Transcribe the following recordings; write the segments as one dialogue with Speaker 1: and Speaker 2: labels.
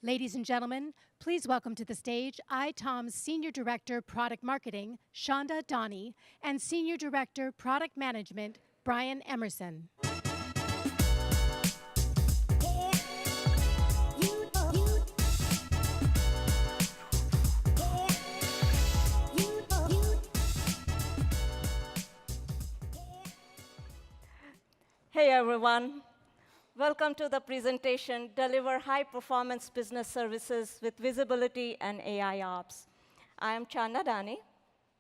Speaker 1: Ladies and gentlemen, please welcome to the stage ITOM's Senior Director, Product Marketing, Shonda Donnie, and Senior Director, Product Management, Brian Emerson.
Speaker 2: Hey everyone, welcome to the presentation, Deliver High-Performance Business Services with Visibility and AIOps. I am Donnie.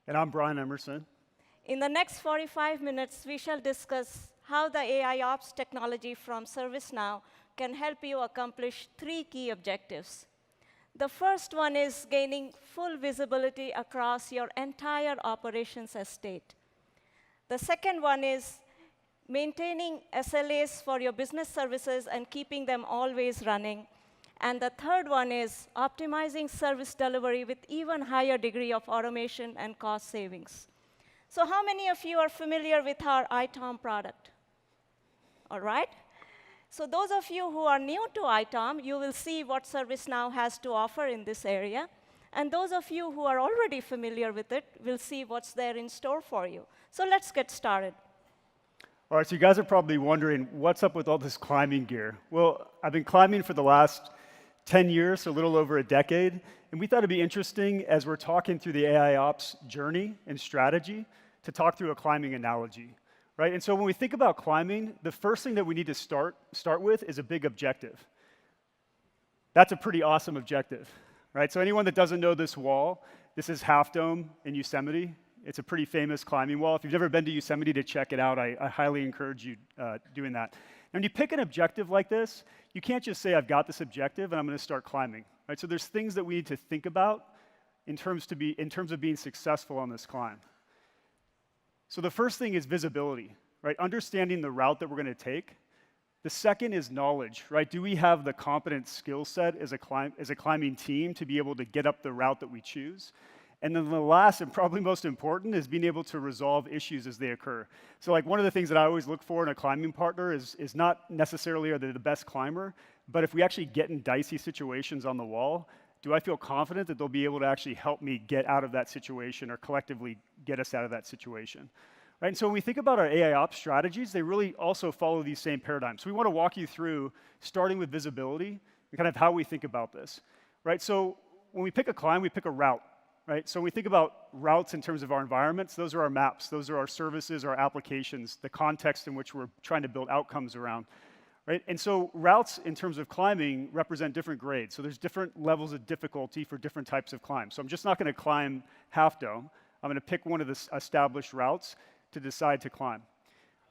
Speaker 3: And I'm Brian Emerson.
Speaker 2: In the next 45 minutes, we shall discuss how the AIOps technology from ServiceNow can help you accomplish 3 key objectives. The first one is gaining full visibility across your entire operations estate. The second one is maintaining SLAs for your business services and keeping them always running. And the third one is optimizing service delivery with even higher degree of automation and cost savings. So how many of you are familiar with our ITOM product? All right. So those of you who are new to ITOM, you will see what ServiceNow has to offer in this area. And those of you who are already familiar with it will see what's there in store for you. So let's get started.
Speaker 3: All right, so you guys are probably wondering, what's up with all this climbing gear? Well, I've been climbing for the last 10 years, so a little over a decade, and we thought it'd be interesting as we're talking through the AIOps journey and strategy to talk through a climbing analogy, right? And so when we think about climbing, the first thing that we need to start with is a big objective. That's a pretty awesome objective, right? So anyone that doesn't know this wall, this is Half Dome in Yosemite. It's a pretty famous climbing wall. If you've never been to Yosemite to check it out, I highly encourage you doing that. And when you pick an objective like this, you can't just say, I've got this objective and I'm going to start climbing. Right? So there's things that we need to think about in terms of being successful on this climb. So the first thing is visibility, right? Understanding the route that we're going to take. The second is knowledge, right? Do we have the competent skill set as a climbing team to be able to get up the route that we choose? And then the last and probably most important is being able to resolve issues as they occur. So like one of the things that I always look for in a climbing partner is not necessarily are they the best climber, but if we actually get in dicey situations on the wall, do I feel confident that they'll be able to actually help me get out of that situation or collectively get us out of that situation? Right? And so when we think about our AIOps strategies, they really also follow these same paradigms. So we want to walk you through starting with visibility and kind of how we think about this. Right? So when we pick a climb, we pick a route. Right? So when we think about routes in terms of our environments, those are our maps, those are our services, our applications, the context in which we're trying to build outcomes around. Right? And so routes in terms of climbing represent different grades. So there's different levels of difficulty for different types of climbs. So I'm just not going to climb Half Dome. I'm going to pick one of the established routes to decide to climb.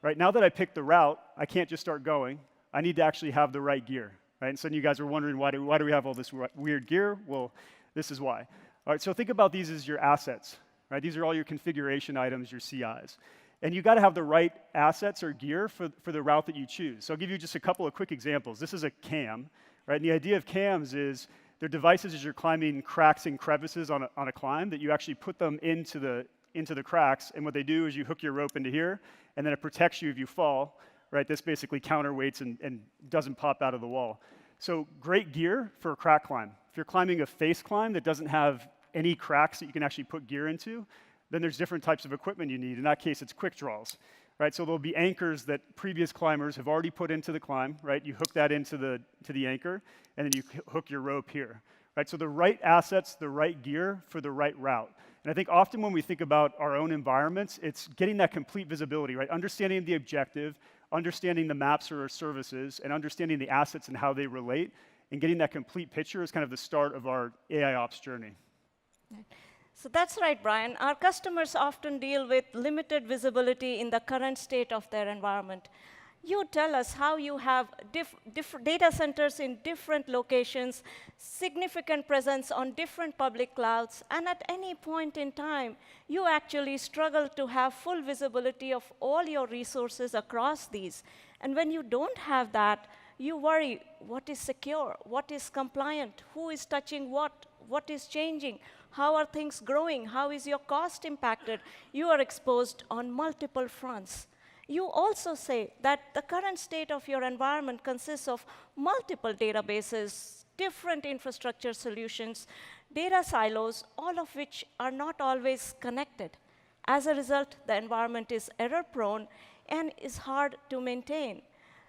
Speaker 3: Right? Now that I picked the route, I can't just start going. I need to actually have the right gear. Right? And so you guys are wondering, why do we have all this weird gear? Well, this is why. All right, so think about these as your assets, right? These are all your configuration items, your CIs. And you've got to have the right assets or gear for the route that you choose. So I'll give you just a couple of quick examples. This is a cam, right? And the idea of cams is they're devices as you're climbing cracks and crevices on a climb that you actually put them into the cracks. And what they do is you hook your rope into here, and then it protects you if you fall, right? This basically counterweights and doesn't pop out of the wall. So great gear for a crack climb. If you're climbing a face climb that doesn't have any cracks that you can actually put gear into, then there's different types of equipment you need. In that case, it's quick draws, right? So there'll be anchors that previous climbers have already put into the climb, right? You hook that into the anchor, and then you hook your rope here, right? So the right assets, the right gear for the right route. And I think often when we think about our own environments, it's getting that complete visibility, right? Understanding the objective, understanding the maps or our services, and understanding the assets and how they relate, and getting that complete picture is kind of the start of our AIOps journey.
Speaker 2: So that's right, Brian. Our customers often deal with limited visibility in the current state of their environment. You tell us how you have different data centers in different locations, significant presence on different public clouds, and at any point in time, you actually struggle to have full visibility of all your resources across these. And when you don't have that, you worry, what is secure, what is compliant, who is touching what is changing, how are things growing, how is your cost impacted? You are exposed on multiple fronts. You also say that the current state of your environment consists of multiple databases, different infrastructure solutions, data silos, all of which are not always connected. As a result, the environment is error-prone and is hard to maintain.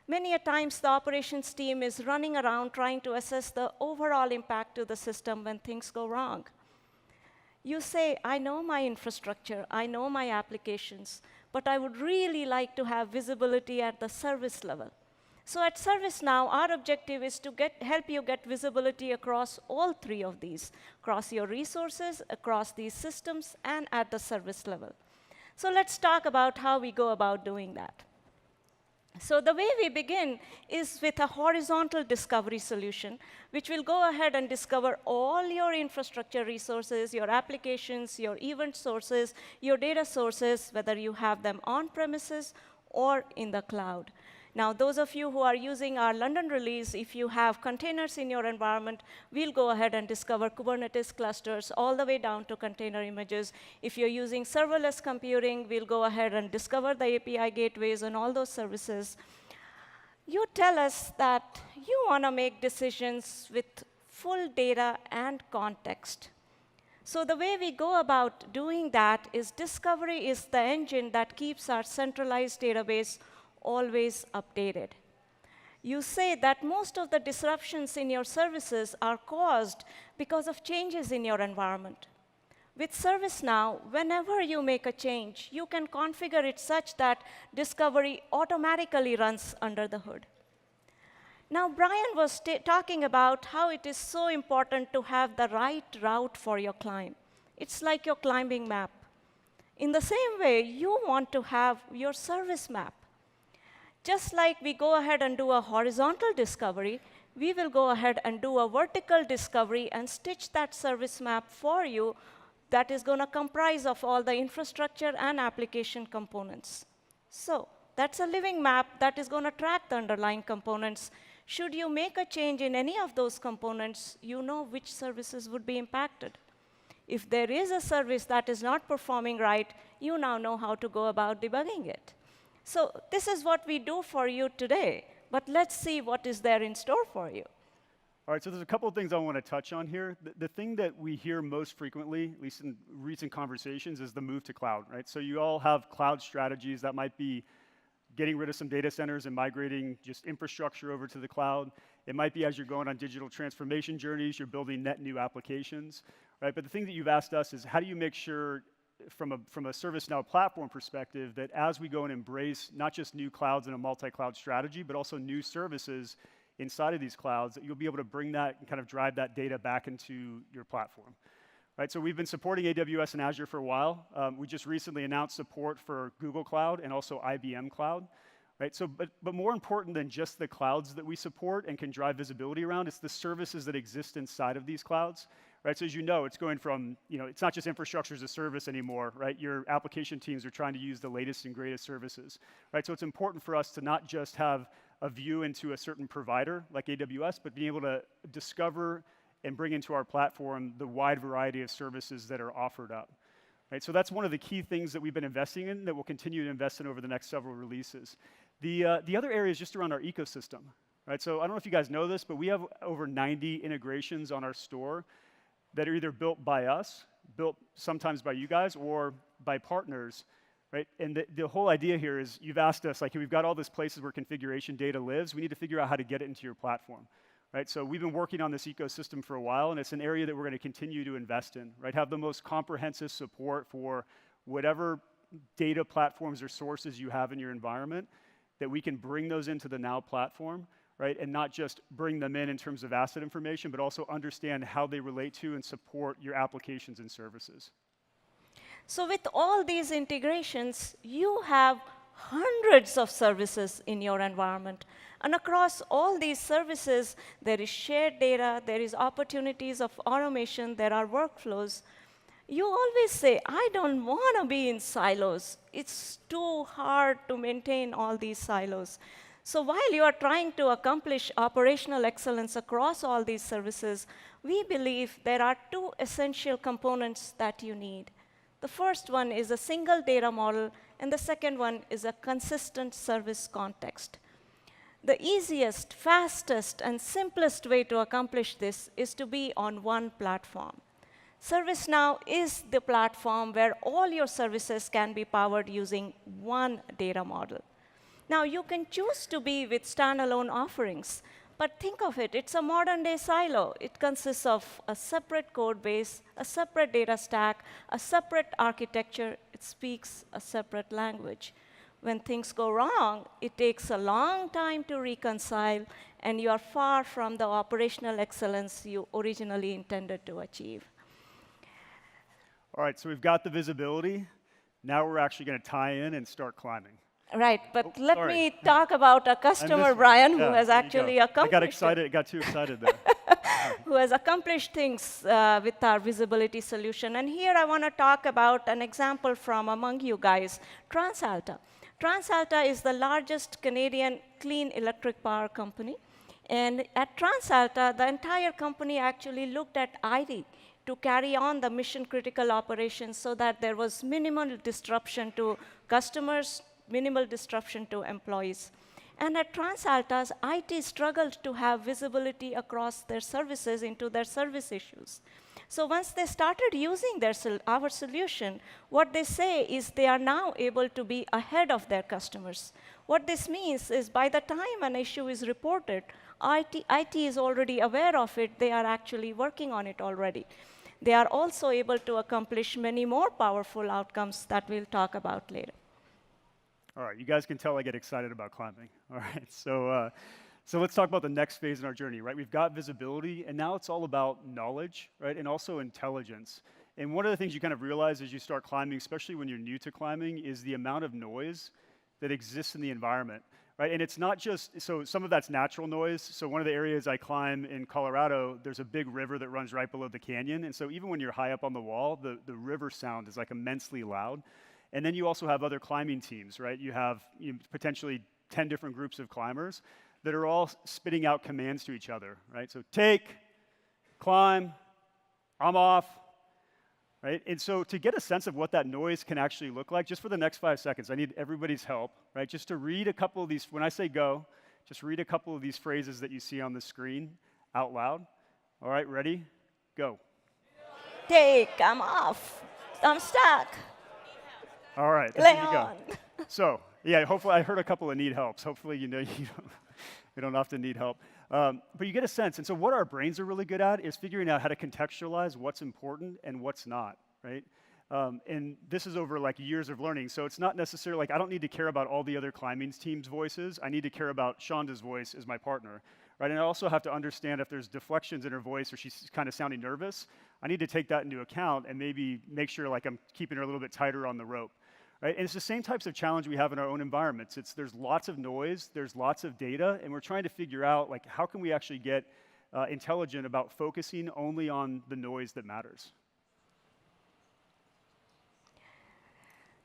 Speaker 2: Many a times, the operations team is running around trying to assess the overall impact to the system when things go wrong. You say, I know my infrastructure, I know my applications, but I would really like to have visibility at the service level. So at ServiceNow, our objective is to help you get visibility across all three of these, across your resources, across these systems, and at the service level. So let's talk about how we go about doing that. So the way we begin is with a horizontal discovery solution, which will go ahead and discover all your infrastructure resources, your applications, your event sources, your data sources, whether you have them on premises or in the cloud. Now, those of you who are using our London release, if you have containers in your environment, we'll go ahead and discover Kubernetes clusters all the way down to container images. If you're using serverless computing, we'll go ahead and discover the API gateways and all those services. You tell us that you want to make decisions with full data and context. So the way we go about doing that is discovery is the engine that keeps our centralized database always updated. You say that most of the disruptions in your services are caused because of changes in your environment. With ServiceNow, whenever you make a change, you can configure it such that discovery automatically runs under the hood. Now, Brian was talking about how it is so important to have the right route for your climb. It's like your climbing map. In the same way, you want to have your service map. Just like we go ahead and do a horizontal discovery, we will go ahead and do a vertical discovery and stitch that service map for you that is going to comprise of all the infrastructure and application components. So that's a living map that is going to track the underlying components. Should you make a change in any of those components, you know which services would be impacted. If there is a service that is not performing right, you now know how to go about debugging it. So this is what we do for you today, but let's see what is there in store for you.
Speaker 3: All right, so there's a couple of things I want to touch on here. The thing that we hear most frequently, at least in recent conversations, is the move to cloud, right? So you all have cloud strategies that might be getting rid of some data centers and migrating just infrastructure over to the cloud. It might be as you're going on digital transformation journeys, you're building net new applications, right? But the thing that you've asked us is how do you make sure from a ServiceNow platform perspective that as we go and embrace not just new clouds and a multi-cloud strategy, but also new services inside of these clouds, that you'll be able to bring that and kind of drive that data back into your platform. Right, so we've been supporting AWS and Azure for a while. We just recently announced support for Google Cloud and also IBM Cloud. Right, so, but more important than just the clouds that we support and can drive visibility around, it's the services that exist inside of these clouds. Right, so as you know, it's going from, it's not just infrastructure as a service anymore, right? Your application teams are trying to use the latest and greatest services, right? So it's important for us to not just have a view into a certain provider like AWS, but being able to discover and bring into our platform the wide variety of services that are offered up. Right, so that's one of the key things that we've been investing in that we'll continue to invest in over the next several releases. The other area is just around our ecosystem. Right, so I don't know if you guys know this, but we have over 90 integrations on our store that are either built by us, built sometimes by you guys, or by partners. Right? And the whole idea here is you've asked us, like, we've got all these places where configuration data lives. We need to figure out how to get it into your platform. Right? So we've been working on this ecosystem for a while, and it's an area that we're going to continue to invest in. Right? Have the most comprehensive support for whatever data platforms or sources you have in your environment, that we can bring those into the Now platform, right? And not just bring them in terms of asset information, but also understand how they relate to and support your applications and services.
Speaker 2: So with all these integrations, you have hundreds of services in your environment. And across all these services, there is shared data, there is opportunities of automation, there are workflows. You always say, I don't want to be in silos. It's too hard to maintain all these silos. So while you are trying to accomplish operational excellence across all these services, we believe there are two essential components that you need. The first one is a single data model, and the second one is a consistent service context. The easiest, fastest, and simplest way to accomplish this is to be on one platform. ServiceNow is the platform where all your services can be powered using one data model. Now, you can choose to be with standalone offerings, but think of it, it's a modern-day silo. It consists of a separate code base, a separate data stack, a separate architecture. It speaks a separate language. When things go wrong, it takes a long time to reconcile, and you are far from the operational excellence you originally intended to achieve.
Speaker 3: All right, so we've got the visibility. Now we're actually going to tie in and start climbing.
Speaker 2: Right, but let me talk about a customer, Brian, who has actually accomplished
Speaker 3: I got excited, got too excited there.
Speaker 2: who has accomplished things with our visibility solution. And here I want to talk about an example from among you guys, TransAlta. TransAlta is the largest Canadian clean electric power company. And at TransAlta, the entire company actually looked at IT to carry on the mission-critical operations so that there was minimal disruption to customers, minimal disruption to employees. And at TransAlta's, IT struggled to have visibility across their services into their service issues. So once they started using our solution, what they say is they are now able to be ahead of their customers. What this means is by the time an issue is reported, IT is already aware of it. They are actually working on it already. They are also able to accomplish many more powerful outcomes that we'll talk about later.
Speaker 3: All right, you guys can tell I get excited about climbing. All right, so let's talk about the next phase in our journey, right? We've got visibility, and now it's all about knowledge, right? And also intelligence. And one of the things you kind of realize as you start climbing, especially when you're new to climbing, is the amount of noise that exists in the environment, right? And it's not just, so some of that's natural noise. So one of the areas I climb in Colorado, there's a big river that runs right below the canyon. And so even when you're high up on the wall, the river sound is like immensely loud. And then you also have other climbing teams, right? You have potentially 10 different groups of climbers that are all spitting out commands to each other, right? So take, climb, I'm off, right? And so to get a sense of what that noise can actually look like, just for the next 5 seconds, I need everybody's help, right? Just to read a couple of these, when I say go, just read a couple of these phrases that you see on the screen out loud. All right, ready? Go.
Speaker 2: Take, I'm off, I'm stuck.
Speaker 3: All right,
Speaker 2: Lay
Speaker 3: there you go.
Speaker 2: on.
Speaker 3: So, yeah, hopefully I heard a couple of need helps. Hopefully you don't often need help. But you get a sense. And so what our brains are really good at is figuring out how to contextualize what's important and what's not, right? And this is over like years of learning. So it's not necessarily like I don't need to care about all the other climbing team's voices. I need to care about Shonda's voice as my partner, right? And I also have to understand if there's deflections in her voice or she's kind of sounding nervous. I need to take that into account and maybe make sure like I'm keeping her a little bit tighter on the rope. Right? And it's the same types of challenge we have in our own environments. There's lots of noise, there's lots of data, and we're trying to figure out like how can we actually get intelligent about focusing only on the noise that matters.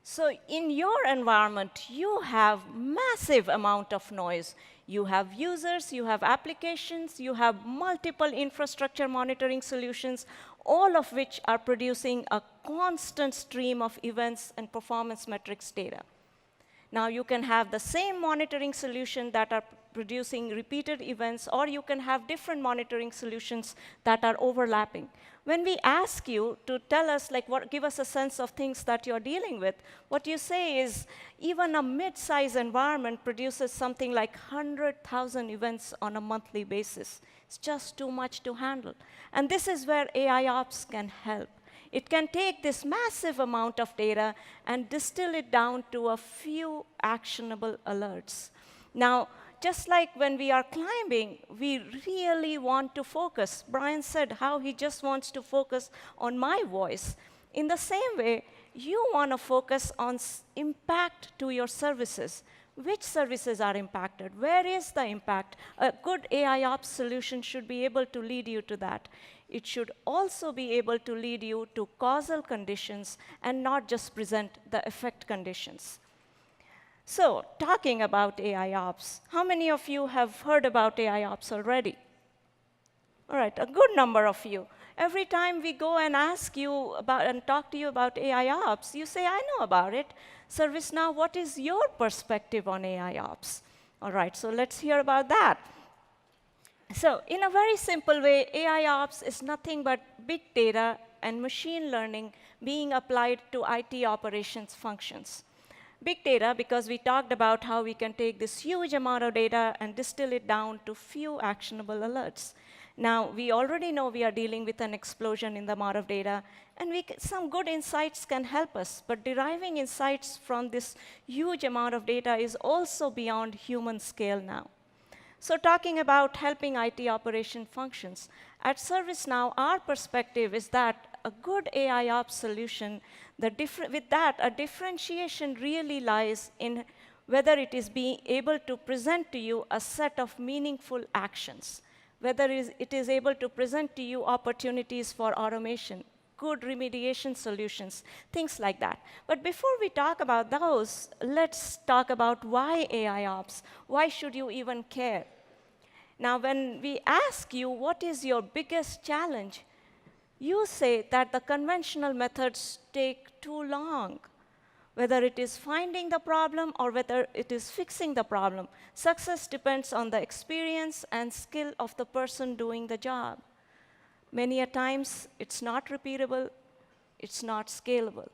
Speaker 2: So in your environment, you have massive amount of noise. You have users, you have applications, you have multiple infrastructure monitoring solutions, all of which are producing a constant stream of events and performance metrics data. Now, you can have the same monitoring solution that are producing repeated events, or you can have different monitoring solutions that are overlapping. When we ask you to tell us, like, give us a sense of things that you're dealing with, what you say is, even a mid-size environment produces something like 100,000 events on a monthly basis. It's just too much to handle. And this is where AIOps can help. It can take this massive amount of data and distill it down to a few actionable alerts. Now, just like when we are climbing, we really want to focus. Brian said how he just wants to focus on my voice. In the same way, you want to focus on impact to your services. Which services are impacted? Where is the impact? A good AIOps solution should be able to lead you to that. It should also be able to lead you to causal conditions and not just present the effect conditions. So, talking about AIOps, how many of you have heard about AIOps already? All right, a good number of you. Every time we go and ask you about and talk to you about AIOps, you say, I know about it. ServiceNow, what is your perspective on AIOps? All right, so let's hear about that. So in a very simple way, AIOps is nothing but big data and machine learning being applied to IT operations functions. Big data, because we talked about how we can take this huge amount of data and distill it down to few actionable alerts. Now, we already know we are dealing with an explosion in the amount of data, and some good insights can help us, but deriving insights from this huge amount of data is also beyond human scale now. So talking about helping IT operation functions, at ServiceNow, our perspective is that a good AIOps solution, with that, a differentiation really lies in whether it is being able to present to you a set of meaningful actions, whether it is able to present to you opportunities for automation, good remediation solutions, things like that. But before we talk about those, let's talk about why AIOps. Why should you even care? Now, when we ask you what is your biggest challenge, you say that the conventional methods take too long. Whether it is finding the problem or whether it is fixing the problem, success depends on the experience and skill of the person doing the job. Many a times, it's not repeatable, it's not scalable.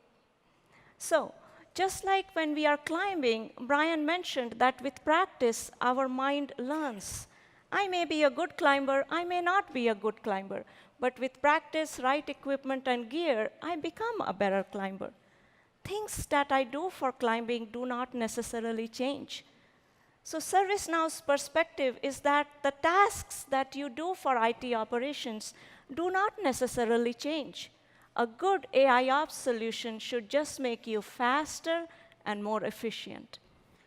Speaker 2: So, just like when we are climbing, Brian mentioned that with practice, our mind learns. I may be a good climber, I may not be a good climber, but with practice, right equipment, and gear, I become a better climber. Things that I do for climbing do not necessarily change. So ServiceNow's perspective is that the tasks that you do for IT operations do not necessarily change. A good AIOps solution should just make you faster and more efficient.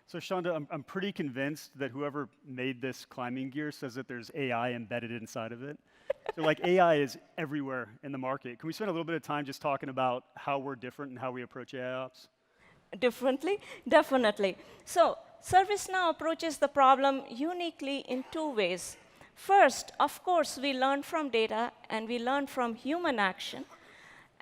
Speaker 3: So Shonda, I'm pretty convinced that whoever made this climbing gear says that there's AI embedded inside of it. So like AI is everywhere in the market. Can we spend a little bit of time just talking about how we're different and how we approach AIOps?
Speaker 2: Differently? Definitely. So ServiceNow approaches the problem uniquely in two ways. First, of course, we learn from data and we learn from human action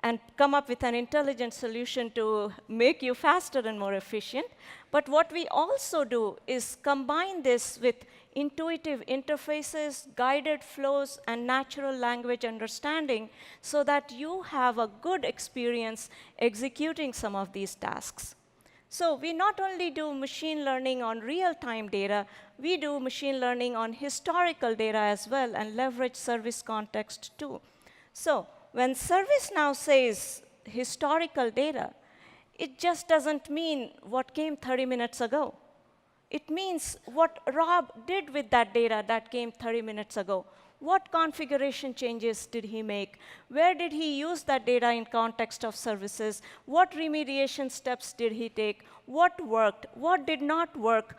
Speaker 2: and come up with an intelligent solution to make you faster and more efficient. But what we also do is combine this with intuitive interfaces, guided flows, and natural language understanding so that you have a good experience executing some of these tasks. So we not only do machine learning on real-time data, we do machine learning on historical data as well and leverage service context too. So when ServiceNow says historical data, it just doesn't mean what came 30 minutes ago. It means what Rob did with that data that came 30 minutes ago. What configuration changes did he make? Where did he use that data in context of services? What remediation steps did he take? What worked? What did not work?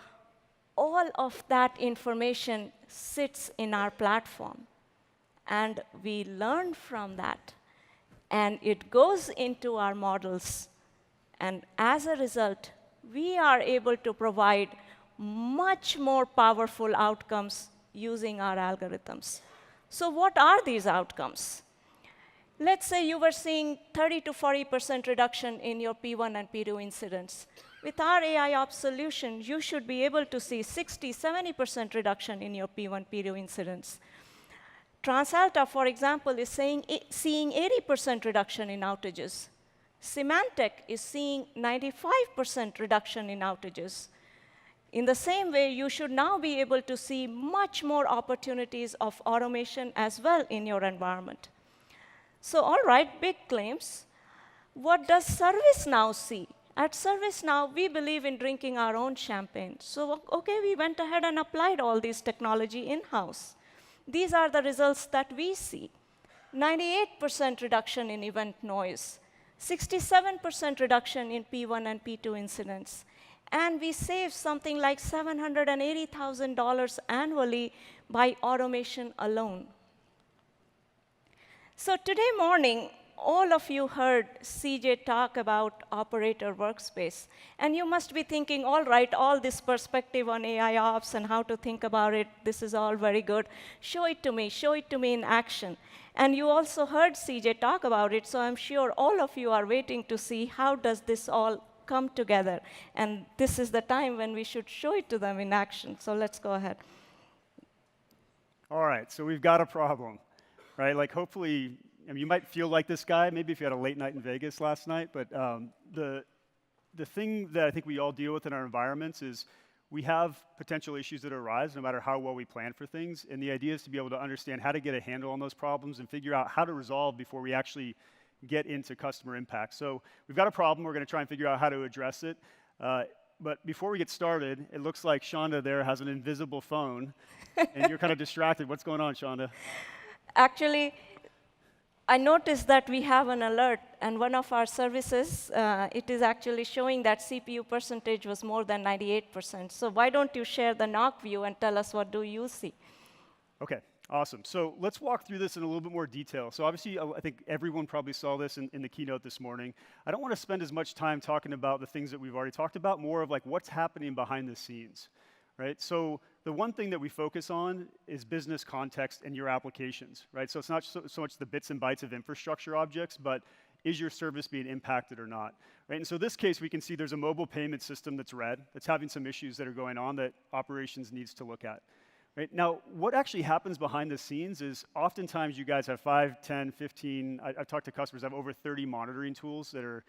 Speaker 2: All of that information sits in our platform. And we learn from that. And it goes into our models. And as a result, we are able to provide much more powerful outcomes using our algorithms. So what are these outcomes? Let's say you were seeing 30 to 40% reduction in your P1 and P2 incidents. With our AIOps solution, you should be able to see 60, 70% reduction in your P1, P2 incidents. TransAlta, for example, is seeing 80% reduction in outages. Symantec is seeing 95% reduction in outages. In the same way, you should now be able to see much more opportunities of automation as well in your environment. So all right, big claims. What does ServiceNow see? At ServiceNow, we believe in drinking our own champagne. So OK, we went ahead and applied all these technology in-house. These are the results that we see. 98% reduction in event noise, 67% reduction in P1 and P2 incidents. And we save something like $780,000 annually by automation alone. So today morning, all of you heard CJ talk about operator workspace. And you must be thinking, all right, all this perspective on AIOps and how to think about it, this is all very good. Show it to me in action. And you also heard CJ talk about it, so I'm sure all of you are waiting to see how does this all come together. And this is the time when we should show it to them in action. So let's go ahead.
Speaker 3: All right, so we've got a problem, right? Like hopefully, I mean, you might feel like this guy, maybe if you had a late night in Vegas last night, but the thing that I think we all deal with in our environments is we have potential issues that arise no matter how well we plan for things, and the idea is to be able to understand how to get a handle on those problems and figure out how to resolve before we actually get into customer impact. So we've got a problem, we're gonna try and figure out how to address it. But before we get started, it looks like Shonda there has an invisible phone, and you're kind of distracted. What's going on, Shonda?
Speaker 2: Actually, I noticed that we have an alert, and one of our services, it is actually showing that CPU percentage was more than 98%. So why don't you share the NOC view and tell us what do you see?
Speaker 3: Okay, awesome. So let's walk through this in a little bit more detail. So obviously, I think everyone probably saw this in the keynote this morning. I don't want to spend as much time talking about the things that we've already talked about, more of like what's happening behind the scenes, right? So the one thing that we focus on is business context and your applications, right? So it's not so much the bits and bytes of infrastructure objects, but is your service being impacted or not, right? And so this case, we can see there's a mobile payment system that's red, that's having some issues that are going on that operations needs to look at. Right? Now, what actually happens behind the scenes is oftentimes you guys have 5, 10, 15, I've talked to customers that have over 30 monitoring tools that are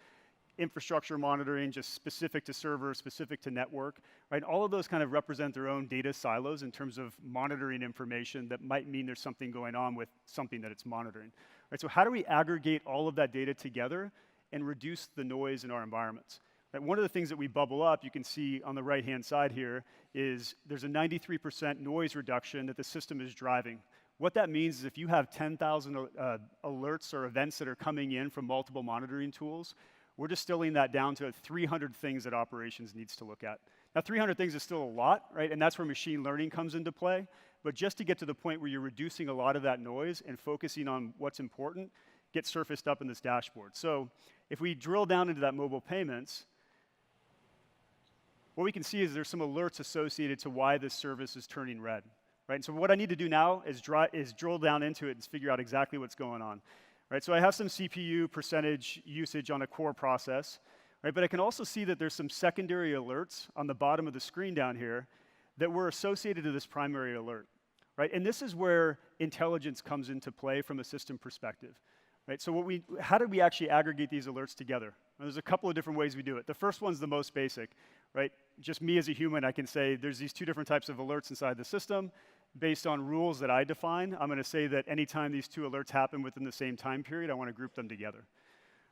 Speaker 3: infrastructure monitoring, just specific to server, specific to network, right? All of those kind of represent their own data silos in terms of monitoring information that might mean there's something going on with something that it's monitoring, right? So how do we aggregate all of that data together and reduce the noise in our environments? Right, one of the things that we bubble up, you can see on the right-hand side here, is there's a 93% noise reduction that the system is driving. What that means is if you have 10,000 alerts or events that are coming in from multiple monitoring tools, we're distilling that down to 300 things that operations needs to look at. Now, 300 things is still a lot, right? And that's where machine learning comes into play. But just to get to the point where you're reducing a lot of that noise and focusing on what's important, gets surfaced up in this dashboard. So if we drill down into that mobile payments, what we can see is there's some alerts associated to why this service is turning red, right? And so what I need to do now is drill down into it and figure out exactly what's going on, right? So I have some CPU percentage usage on a core process, right? But I can also see that there's some secondary alerts on the bottom of the screen down here that were associated to this primary alert, right? And this is where intelligence comes into play from a system perspective, right? So how do we actually aggregate these alerts together? Well, there's a couple of different ways we do it. The first one's the most basic, right? Just me as a human, I can say there's these two different types of alerts inside the system. Based on rules that I define, I'm going to say that anytime these two alerts happen within the same time period, I want to group them together.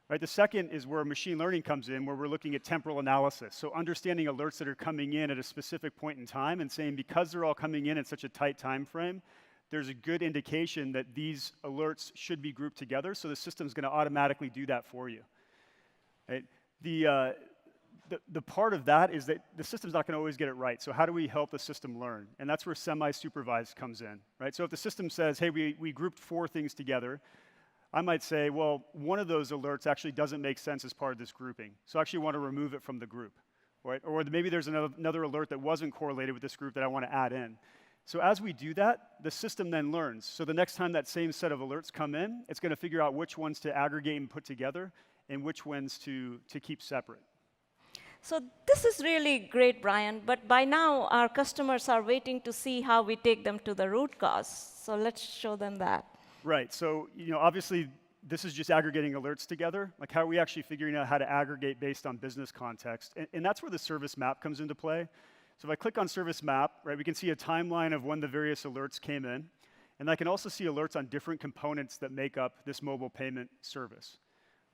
Speaker 3: Right? The second is where machine learning comes in, where we're looking at temporal analysis. So understanding alerts that are coming in at a specific point in time and saying because they're all coming in such a tight time frame, there's a good indication that these alerts should be grouped together, so the system's going to automatically do that for you. Right? The part of that is that the system's not going to always get it right. So how do we help the system learn? And that's where semi-supervised comes in, right? So if the system says, hey, we grouped 4 things together, I might say, well, one of those alerts actually doesn't make sense as part of this grouping. So I actually want to remove it from the group, right? Or maybe there's another alert that wasn't correlated with this group that I want to add in. So as we do that, the system then learns. So the next time that same set of alerts come in, it's going to figure out which ones to aggregate and put together and which ones to keep separate.
Speaker 2: So this is really great, Brian, but by now our customers are waiting to see how we take them to the root cause. So let's show them that.
Speaker 3: Right, so obviously this is just aggregating alerts together. Like how are we actually figuring out how to aggregate based on business context? And that's where the service map comes into play. So if I click on service map, right, we can see a timeline of when the various alerts came in. And I can also see alerts on different components that make up this mobile payment service.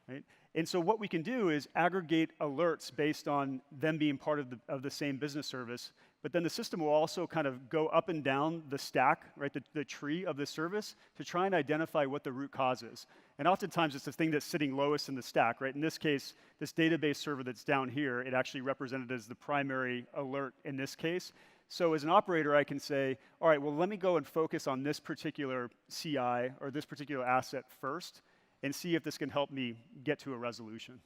Speaker 3: Right? And so what we can do is aggregate alerts based on them being part of the same business service, but then the system will also kind of go up and down the stack, right, the tree of the service to try and identify what the root cause is. And oftentimes it's the thing that's sitting lowest in the stack, right? In this case, this database server that's down here, it actually represented as the primary alert in this case. So as an operator, I can say, all right, well, let me go and focus on this particular CI or this particular asset first, and see if this can help me get to a resolution.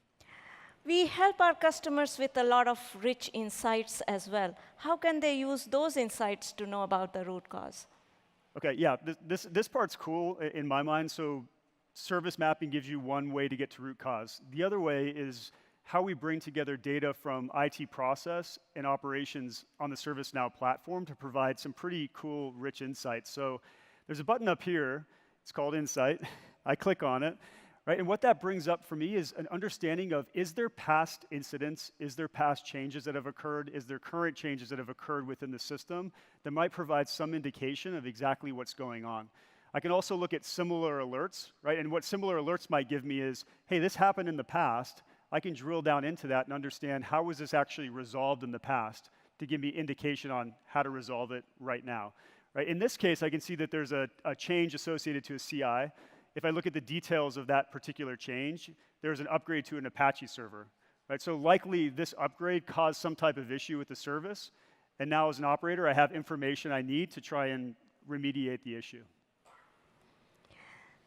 Speaker 2: We help our customers with a lot of rich insights as well. How can they use those insights to know about the root cause?
Speaker 3: Okay, yeah, this part's cool in my mind. So service mapping gives you one way to get to root cause. The other way is how we bring together data from IT process and operations on the ServiceNow platform to provide some pretty cool, rich insights. So there's a button up here. It's called Insight. I click on it. Right? And what that brings up for me is an understanding of, is there past incidents, is there past changes that have occurred, is there current changes that have occurred within the system that might provide some indication of exactly what's going on. I can also look at similar alerts, right? And what similar alerts might give me is, hey, this happened in the past. I can drill down into that and understand how was this actually resolved in the past to give me indication on how to resolve it right now. Right? In this case, I can see that there's a change associated to a CI. If I look at the details of that particular change, there's an upgrade to an Apache server. Right? So likely this upgrade caused some type of issue with the service, and now as an operator, I have information I need to try and remediate the issue.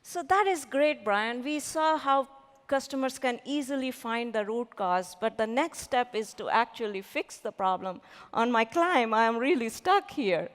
Speaker 2: So that is great, Brian. We saw how customers can easily find the root cause, but the next step is to actually fix the problem. On my climb, I'm really stuck here.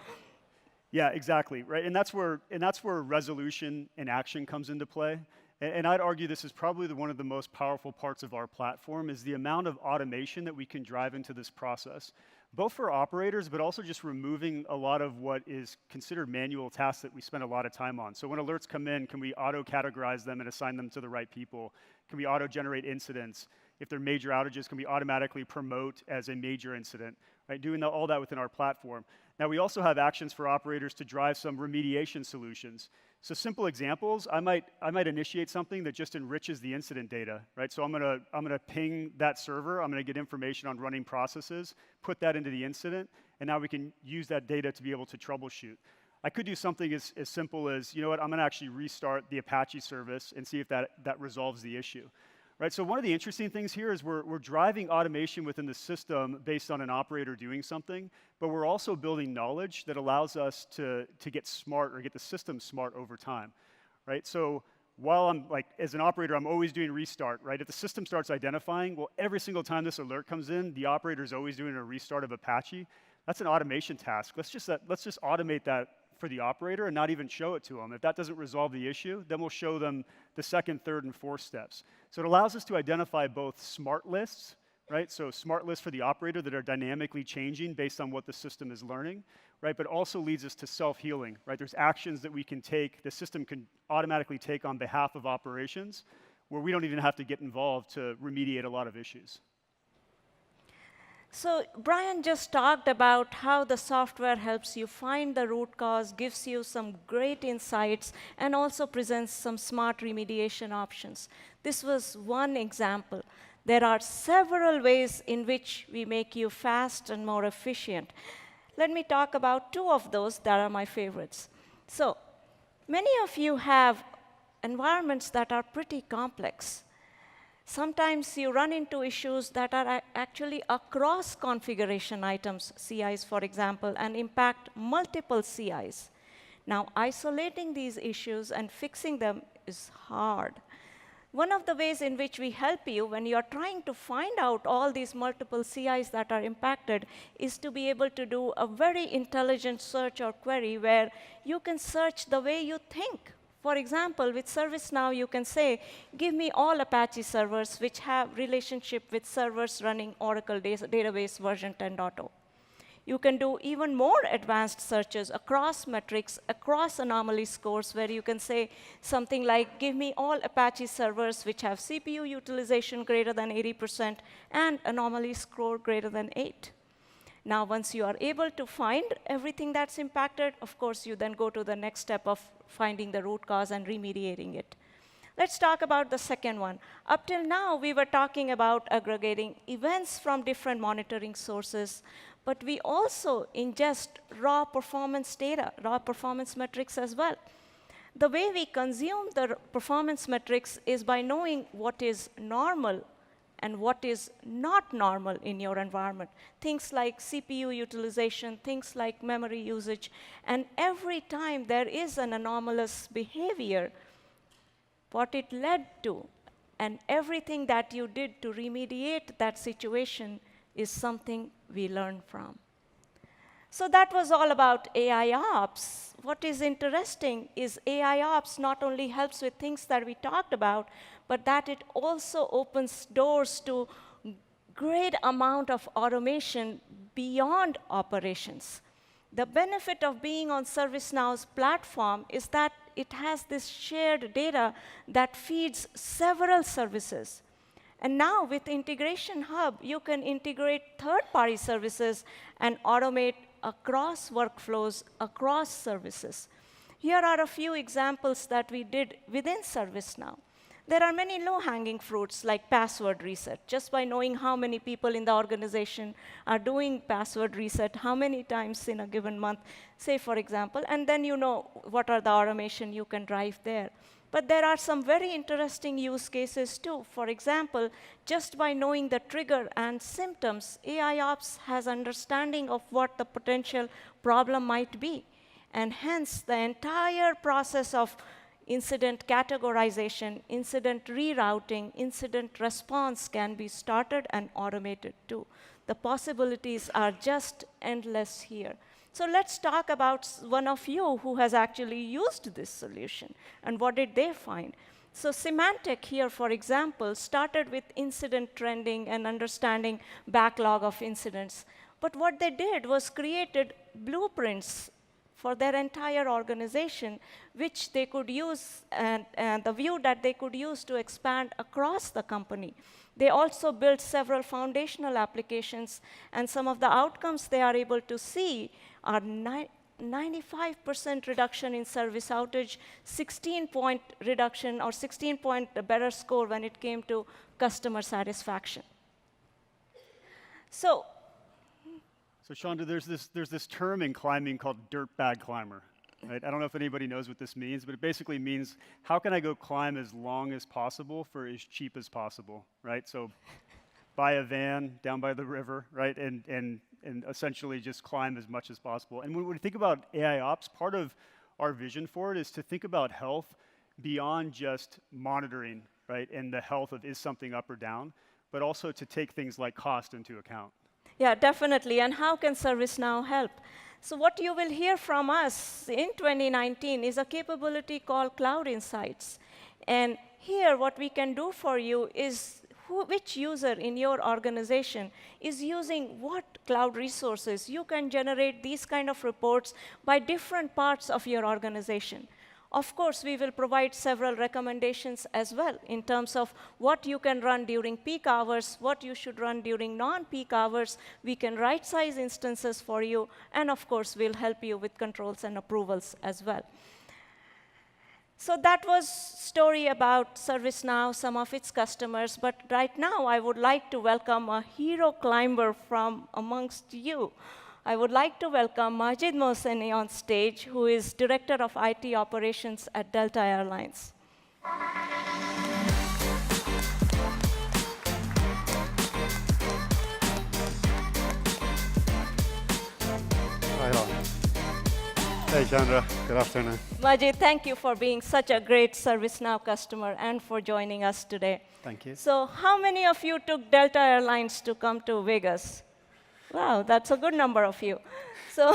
Speaker 3: Yeah, exactly, right? And that's where resolution and action comes into play. And I'd argue this is probably one of the most powerful parts of our platform is the amount of automation that we can drive into this process, both for operators, but also just removing a lot of what is considered manual tasks that we spend a lot of time on. So when alerts come in, can we auto-categorize them and assign them to the right people? Can we auto-generate incidents? If they're major outages, can we automatically promote as a major incident? Right? Doing all that within our platform. Now, we also have actions for operators to drive some remediation solutions. So simple examples, I might initiate something that just enriches the incident data, right? So I'm gonna ping that server, I'm gonna get information on running processes, put that into the incident, and now we can use that data to be able to troubleshoot. I could do something as simple as, you know what, I'm gonna actually restart the Apache service and see if that resolves the issue. Right, so one of the interesting things here is we're driving automation within the system based on an operator doing something, but we're also building knowledge that allows us to get smart or get the system smart over time. Right? So while I'm as an operator, I'm always doing restart, right? If the system starts identifying, well, every single time this alert comes in, the operator is always doing a restart of Apache. That's an automation task. Let's just automate that for the operator and not even show it to them. If that doesn't resolve the issue, then we'll show them the second, third, and fourth steps. So it allows us to identify both smart lists, right? So smart lists for the operator that are dynamically changing based on what the system is learning, right? But also leads us to self-healing, right? There's actions that we can take, the system can automatically take on behalf of operations where we don't even have to get involved to remediate a lot of issues.
Speaker 2: So Brian just talked about how the software helps you find the root cause, gives you some great insights, and also presents some smart remediation options. This was one example. There are several ways in which we make you fast and more efficient. Let me talk about two of those that are my favorites. So many of you have environments that are pretty complex. Sometimes you run into issues that are actually across configuration items, CIs, for example, and impact multiple CIs. Now, isolating these issues and fixing them is hard. One of the ways in which we help you when you're trying to find out all these multiple CIs that are impacted is to be able to do a very intelligent search or query where you can search the way you think. For example, with ServiceNow, you can say, give me all Apache servers which have relationship with servers running Oracle database version 10.0. You can do even more advanced searches across metrics, across anomaly scores, where you can say something like, give me all Apache servers which have CPU utilization greater than 80% and anomaly score greater than 8. Now, once you are able to find everything that's impacted, of course, you then go to the next step of finding the root cause and remediating it. Let's talk about the second one. Up till now, we were talking about aggregating events from different monitoring sources, but we also ingest raw performance data, raw performance metrics as well. The way we consume the performance metrics is by knowing what is normal and what is not normal in your environment. Things like CPU utilization, things like memory usage, and every time there is an anomalous behavior, what it led to, and everything that you did to remediate that situation is something we learn from. So that was all about AIOps. What is interesting is AIOps not only helps with things that we talked about, but that it also opens doors to great amount of automation beyond operations. The benefit of being on ServiceNow's platform is that it has this shared data that feeds several services. And now with Integration Hub, you can integrate third-party services and automate across workflows, across services. Here are a few examples that we did within ServiceNow. There are many low-hanging fruits, like password reset. Just by knowing how many people in the organization are doing password reset, how many times in a given month, say, for example, and then you know what are the automation you can drive there. But there are some very interesting use cases, too. For example, just by knowing the trigger and symptoms, AIOps has understanding of what the potential problem might be. And hence, the entire process of incident categorization, incident rerouting, incident response can be started and automated too. The possibilities are just endless here. So let's talk about one of you who has actually used this solution, and what did they find? So Symantec here, for example, started with incident trending and understanding backlog of incidents. But what they did was created blueprints for their entire organization, which they could use, and the view that they could use to expand across the company. They also built several foundational applications, and some of the outcomes they are able to see are 95% reduction in service outage, 16-point reduction, or 16-point better score when it came to customer satisfaction. So
Speaker 3: Shonda, there's this term in climbing called dirtbag climber. Right? I don't know if anybody knows what this means, but it basically means how can I go climb as long as possible for as cheap as possible, right? So buy a van down by the river, right, and essentially just climb as much as possible. And when we think about AIOps, part of our vision for it is to think about health beyond just monitoring, right, and the health of is something up or down, but also to take things like cost into account.
Speaker 2: Yeah, definitely. And how can ServiceNow help? So what you will hear from us in 2019 is a capability called Cloud Insights. And here, what we can do for you is which user in your organization is using what cloud resources. You can generate these kind of reports by different parts of your organization. Of course, we will provide several recommendations as well in terms of what you can run during peak hours, what you should run during non-peak hours. We can right-size instances for you, and of course, we'll help you with controls and approvals as well. So that was story about ServiceNow, some of its customers. But right now, I would like to welcome a hero climber from amongst you. I would like to welcome Majid Mohseni on stage, who is Director of IT Operations at Delta Airlines.
Speaker 4: Right on. Hey, Chandra. Good afternoon.
Speaker 2: Majid, thank you for being such a great ServiceNow customer and for joining us today.
Speaker 4: Thank you.
Speaker 2: So how many of you took Delta Airlines to come to Vegas? Wow, that's a good number of you. So,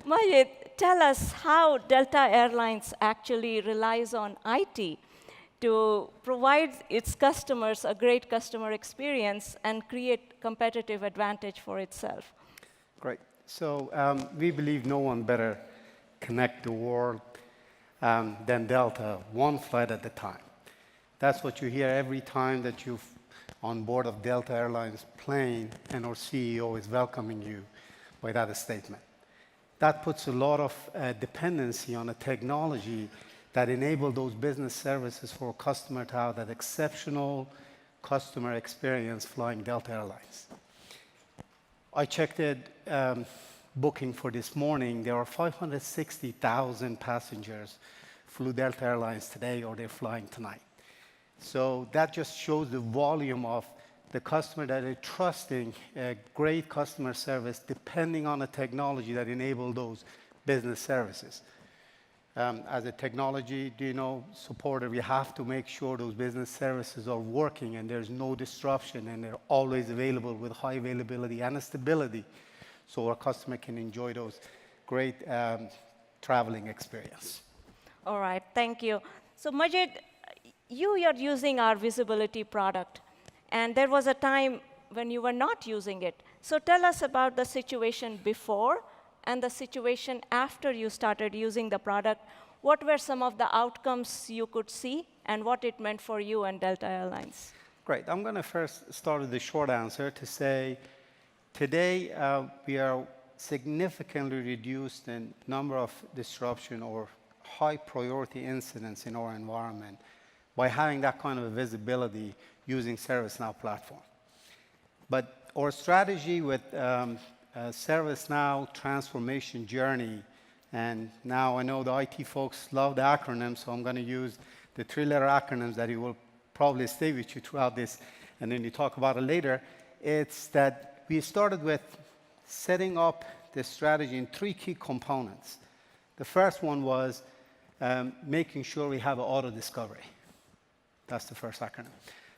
Speaker 2: Majid, tell us how Delta Airlines actually relies on IT to provide its customers a great customer experience and create competitive advantage for itself.
Speaker 4: Great. So we believe no one better connect the world than Delta, one flight at a time. That's what you hear every time that you're on board of Delta Airlines plane and our CEO is welcoming you by that statement. That puts a lot of dependency on a technology that enable those business services for a customer to have that exceptional customer experience flying Delta Airlines. I checked it, booking for this morning. There are 560,000 passengers flew Delta Airlines today, or they're flying tonight. So that just shows the volume of the customer that are trusting a great customer service depending on the technology that enable those business services. As a technology, supporter, we have to make sure those business services are working and there's no disruption and they're always available with high availability and stability so our customer can enjoy those great traveling experience.
Speaker 2: All right, thank you. So Majid, you are using our visibility product. And there was a time when you were not using it. So tell us about the situation before and the situation after you started using the product. What were some of the outcomes you could see, and what it meant for you and Delta Airlines?
Speaker 4: Great. I'm going to first start with the short answer to say, today we are significantly reduced in number of disruption or high priority incidents in our environment by having that kind of visibility using ServiceNow platform. But our strategy with ServiceNow transformation journey, and now I know the IT folks love the acronyms, so I'm going to use the 3-letter acronyms that you will probably stay with you throughout this, and then you talk about it later. It's that we started with setting up the strategy in 3 key components. The first one was making sure we have an auto discovery. That's the first acronym.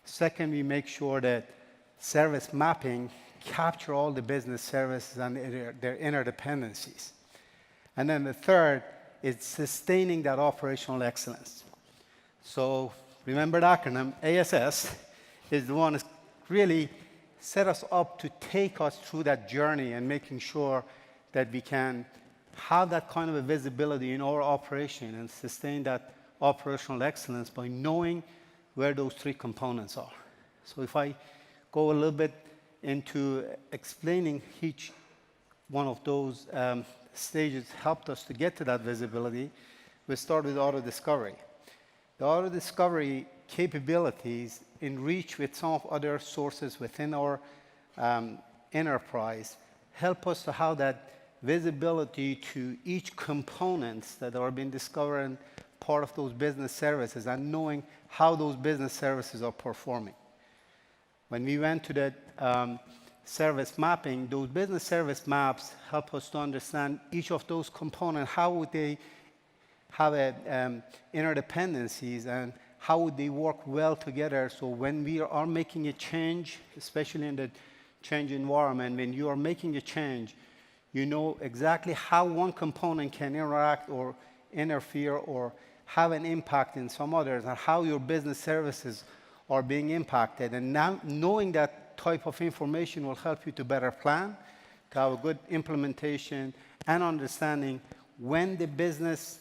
Speaker 4: Second, we make sure that service mapping capture all the business services and their interdependencies. And then the third is sustaining that operational excellence. So remember the acronym, ASS is the one that really set us up to take us through that journey and making sure that we can have that kind of a visibility in our operation and sustain that operational excellence by knowing where those 3 components are. So if I go a little bit into explaining each one of those stages helped us to get to that visibility, we start with auto discovery. The auto discovery capabilities in reach with some of other sources within our enterprise help us to have that visibility to each components that are being discovered and part of those business services and knowing how those business services are performing. When we went to that service mapping, those business service maps help us to understand each of those components, how would they have interdependencies and how would they work well together. So when we are making a change, especially in the change environment, when you are making a change, you know exactly how one component can interact or interfere or have an impact in some others, and how your business services are being impacted. And now knowing that type of information will help you to better plan, to have a good implementation, and understanding when the business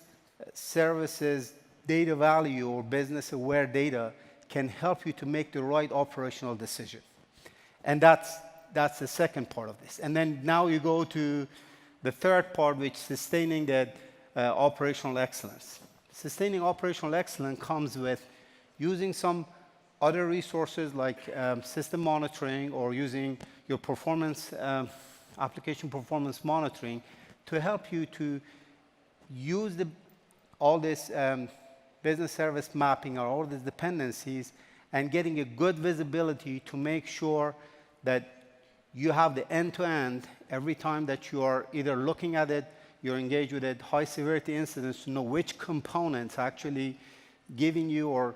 Speaker 4: services data value or business aware data can help you to make the right operational decision. And that's the second part of this. And then now you go to the third part, which is sustaining that operational excellence. Sustaining operational excellence comes with using some other resources like system monitoring or using your performance, application performance monitoring to help you to use all this business service mapping or all these dependencies and getting a good visibility to make sure that you have the end-to-end every time that you are either looking at it, you're engaged with it, high severity incidents, to know which components actually giving you or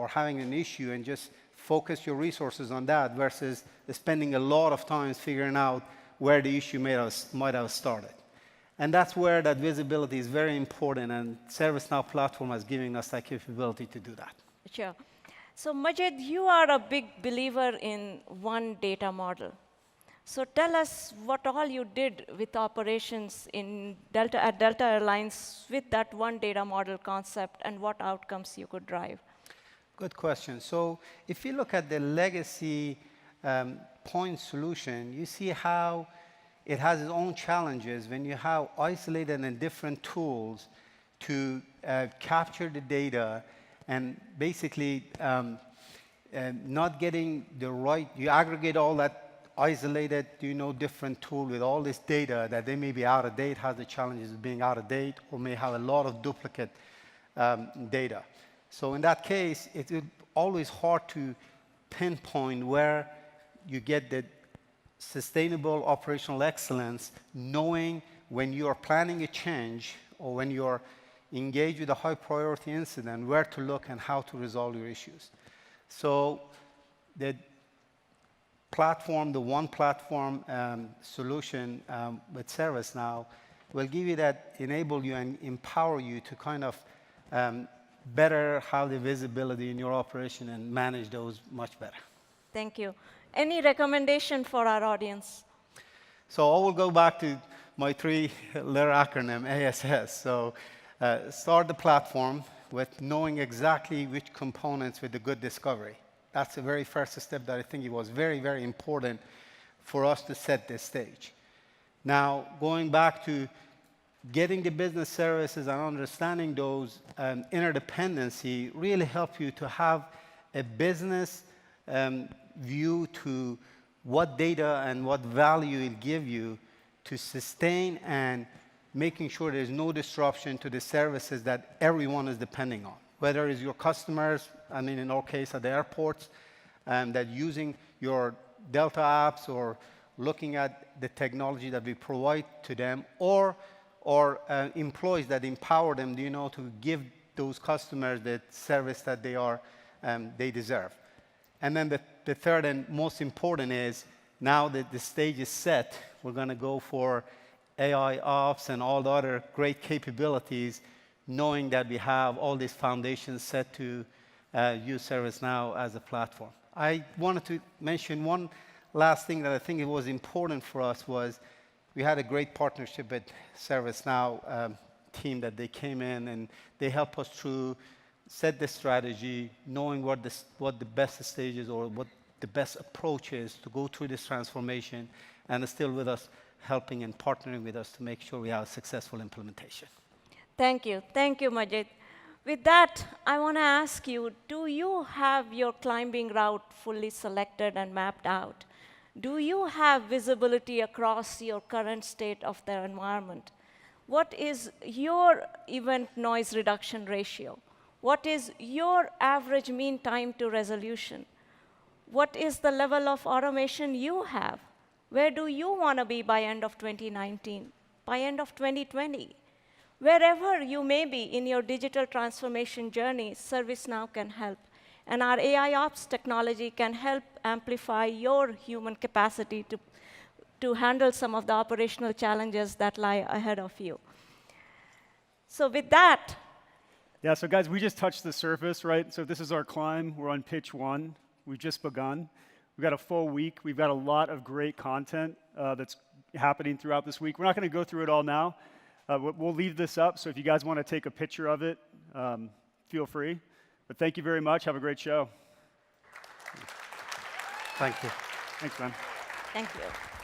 Speaker 4: having an issue, and just focus your resources on that versus spending a lot of time figuring out where the issue might have started. And that's where that visibility is very important, and ServiceNow platform has given us that capability to do that.
Speaker 2: Sure. So Majid, you are a big believer in one data model. So tell us what all you did with operations at Delta Airlines with that one data model concept and what outcomes you could drive.
Speaker 4: Good question. So if you look at the legacy point solution, you see how it has its own challenges when you have isolated and different tools to capture the data and basically not getting the right, you aggregate all that isolated, different tool with all this data that they may be out of date, has the challenges of being out of date, or may have a lot of duplicate data. So in that case, it's always hard to pinpoint where you get the sustainable operational excellence, knowing when you are planning a change or when you are engaged with a high priority incident, where to look and how to resolve your issues. So the platform, the one platform solution with ServiceNow will give you that, enable you and empower you to kind of better have the visibility in your operation and manage those much better.
Speaker 2: Thank you. Any recommendation for our audience?
Speaker 4: So I will go back to my three-letter acronym, ASS. So start the platform with knowing exactly which components with the good discovery. That's the very first step that I think it was very, very important for us to set this stage. Now, going back to getting the business services and understanding those interdependency really help you to have a business view to what data and what value it give you to sustain and making sure there's no disruption to the services that everyone is depending on. Whether it's your customers, I mean, in our case at the airports, that using your Delta apps or looking at the technology that we provide to them, or employees that empower them, to give those customers the service that they deserve. And then the third and most important is, now that the stage is set, we're going to go for AIOps and all the other great capabilities, knowing that we have all these foundations set to use ServiceNow as a platform. I wanted to mention one last thing that I think it was important for us was we had a great partnership with ServiceNow team that they came in and they helped us through, set the strategy, knowing what the best stage is or what the best approach is to go through this transformation, and are still with us, helping and partnering with us to make sure we have a successful implementation.
Speaker 2: Thank you. Thank you, Majid. With that, I want to ask you, do you have your climbing route fully selected and mapped out? Do you have visibility across your current state of the environment? What is your event noise reduction ratio? What is your average mean time to resolution? What is the level of automation you have? Where do you want to be by end of 2019, by end of 2020? Wherever you may be in your digital transformation journey, ServiceNow can help. And our AIOps technology can help amplify your human capacity to handle some of the operational challenges that lie ahead of you. So with that.
Speaker 3: Yeah, so guys, we just touched the surface, right? So this is our climb. We're on pitch 1. We've just begun. We've got a full week. We've got a lot of great content that's happening throughout this week. We're not going to go through it all now. We'll leave this up, so if you guys want to take a picture of it, feel free. But thank you very much. Have a great show.
Speaker 4: Thank you.
Speaker 3: Thanks, man.
Speaker 2: Thank you.